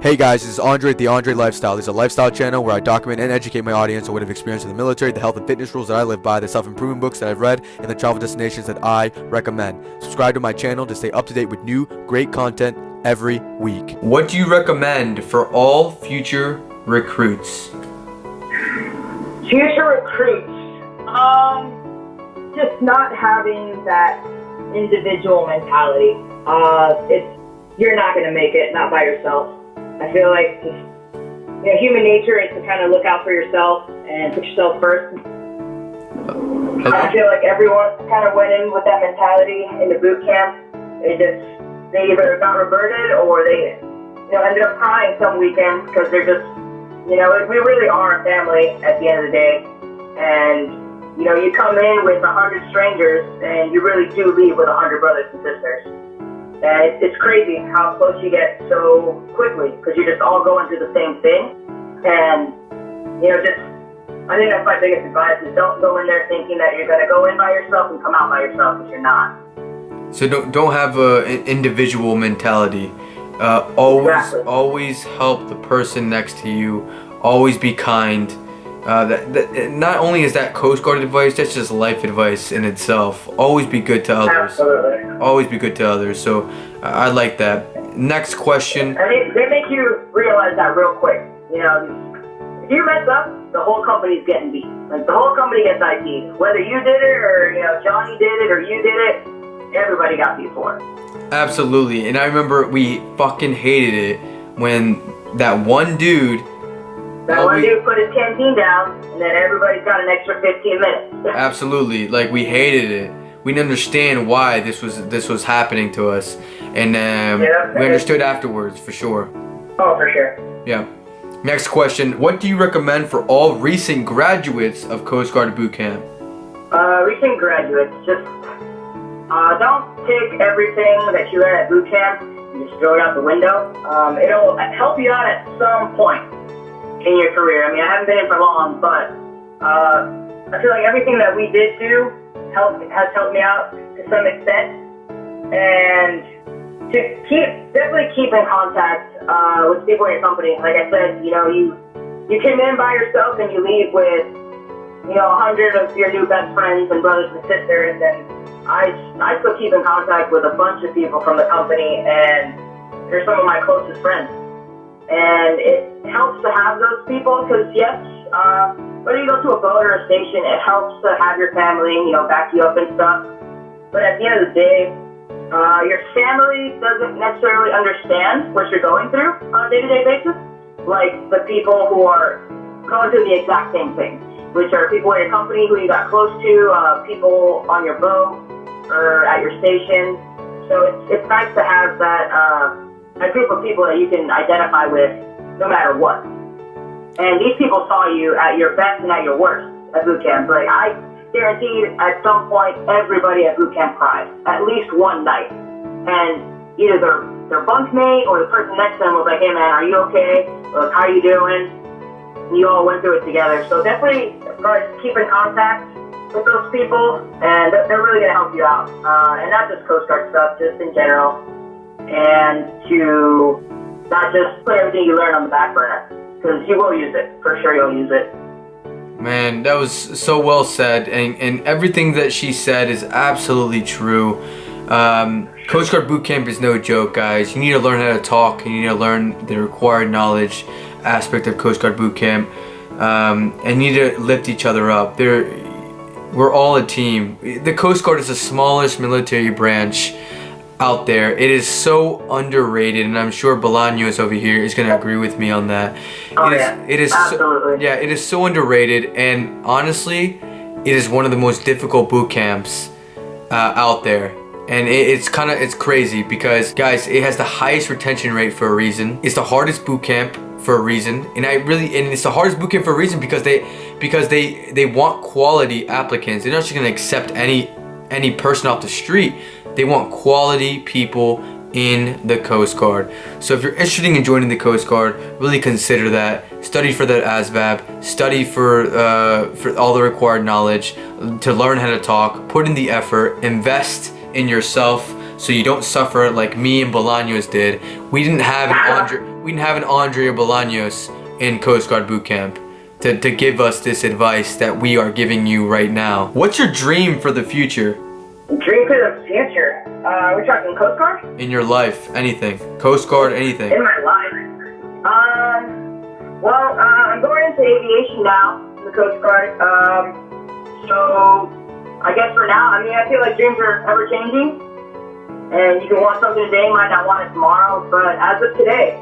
Hey guys, this is Andre at The Andre Lifestyle. This is a lifestyle channel where I document and educate my audience on what I've experienced in the military, the health and fitness rules that I live by, the self-improvement books that I've read, and the travel destinations that I recommend. Subscribe to my channel to stay up to date with new, great content every week. What do you recommend for all future recruits? Future recruits, just not having that individual mentality. You're not going to make it, not by yourself. I feel like just, human nature is to kind of look out for yourself and put yourself first. I feel like everyone kind of went in with that mentality in the boot camp. They either got reverted or they, ended up crying some weekends because they're just, we really are a family at the end of the day. And, you come in with 100 strangers and you really do leave with 100 brothers and sisters. And it's crazy how close you get so quickly because you're just all going through the same thing. And, I think that's my biggest advice is don't go in there thinking that you're going to go in by yourself and come out by yourself because you're not. So don't have an individual mentality. Always help the person next to you. Always be kind. That not only is that Coast Guard advice, that's just life advice in itself. Always be good to others. Absolutely. Always be good to others. So I like that. Next question. I mean, they make you realize that real quick. If you mess up, the whole company's getting beat. Like the whole company gets IP'd. Whether you did it or Johnny did it or you did it, everybody got beat for it. Absolutely. And I remember we fucking hated it when that one dude. One dude put his canteen down, and then everybody's got an extra 15 minutes. Absolutely, like we hated it. We didn't understand why this was happening to us, and we understood afterwards for sure. Oh, for sure. Yeah. Next question: what do you recommend for all recent graduates of Coast Guard boot camp? Recent graduates, just don't take everything that you learn at boot camp and just throw it out the window. It'll help you out at some point in your career. I mean, I haven't been in for long, but I feel like everything that we did do has helped me out to some extent. And to definitely keep in contact with people in your company. Like I said, you came in by yourself and you leave with 100 of your new best friends and brothers and sisters. And I still keep in contact with a bunch of people from the company, and they're some of my closest friends. And it helps to have those people because, yes, whether you go to a boat or a station, it helps to have your family, back you up and stuff. But at the end of the day, your family doesn't necessarily understand what you're going through on a day-to-day basis, like the people who are going through the exact same thing, which are people in your company who you got close to, people on your boat or at your station. So it's nice to have that a group of people that you can identify with no matter what. And these people saw you at your best and at your worst at boot camp. Like, I guaranteed at some point everybody at boot camp cried at least one night. And either their bunkmate or the person next to them was like, hey man, are you okay? Or how are you doing? And you all went through it together. So definitely keep in contact with those people, and they're really going to help you out. And not just Coast Guard stuff, just in general. And to not just put everything you learn on the back burner, because you will use it. For sure you'll use it. Man, that was so well said, and everything that she said is absolutely true. Coast Guard boot camp is no joke, guys. You need to learn how to talk. You need to learn the required knowledge aspect of Coast Guard boot camp, and you need to lift each other up. We're all a team. The Coast Guard is the smallest military branch out there. It is so underrated, and I'm sure Bolaños over here is going to agree with me on that. It is absolutely. It is so underrated, and honestly, it is one of the most difficult boot camps out there. And it's crazy because, guys, it has the highest retention rate for a reason. It's the hardest boot camp for a reason, and it's the hardest boot camp for a reason because they want quality applicants. They're not just going to accept any person off the street. They want quality people in the Coast Guard. So if you're interested in joining the Coast Guard, really consider that. Study for that ASVAB. Study for all the required knowledge to learn how to talk. Put in the effort. Invest in yourself so you don't suffer like me and Bolaños did. We didn't have an we didn't have an Andrea Bolaños in Coast Guard boot camp to give us this advice that we are giving you right now. What's your dream for the future? Dream for the future? We're talking Coast Guard? In your life, anything. Coast Guard, anything. In my life? Well, I'm going into aviation now, in the Coast Guard. So, I guess for now, I mean, I feel like dreams are ever changing. And you can want something today, might not want it tomorrow. But as of today,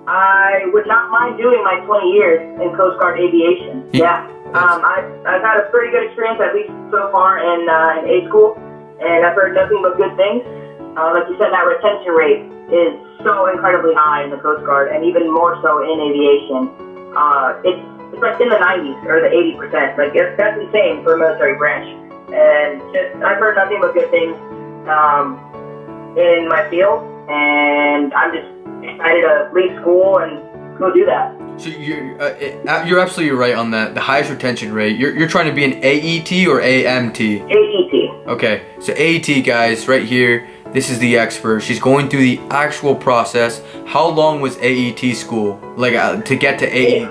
I would not mind doing my 20 years in Coast Guard aviation. Yeah. I've had a pretty good experience, at least so far, in A school. And I've heard nothing but good things. Like you said, that retention rate is so incredibly high in the Coast Guard, and even more so in aviation. It's like in the 90s or the 80%. Like that's insane for a military branch. And just I've heard nothing but good things in my field, and I'm just excited to leave school and go do that. So you're absolutely right on that. The highest retention rate. You're trying to be an AET or AMT? AET. Okay, so AET guys, right here. This is the expert. She's going through the actual process. How long was AET school? Like to get to AET?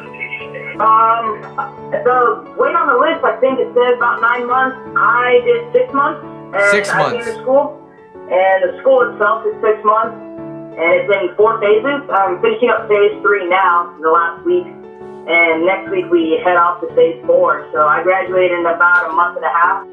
So wait on the list. I think it says about 9 months. I did 6 months. And 6 months. I came to school, and the school itself is 6 months, and it's in 4 phases. I'm finishing up phase 3 now, the last week, and next week we head off to phase 4. So I graduated in about a month and a half.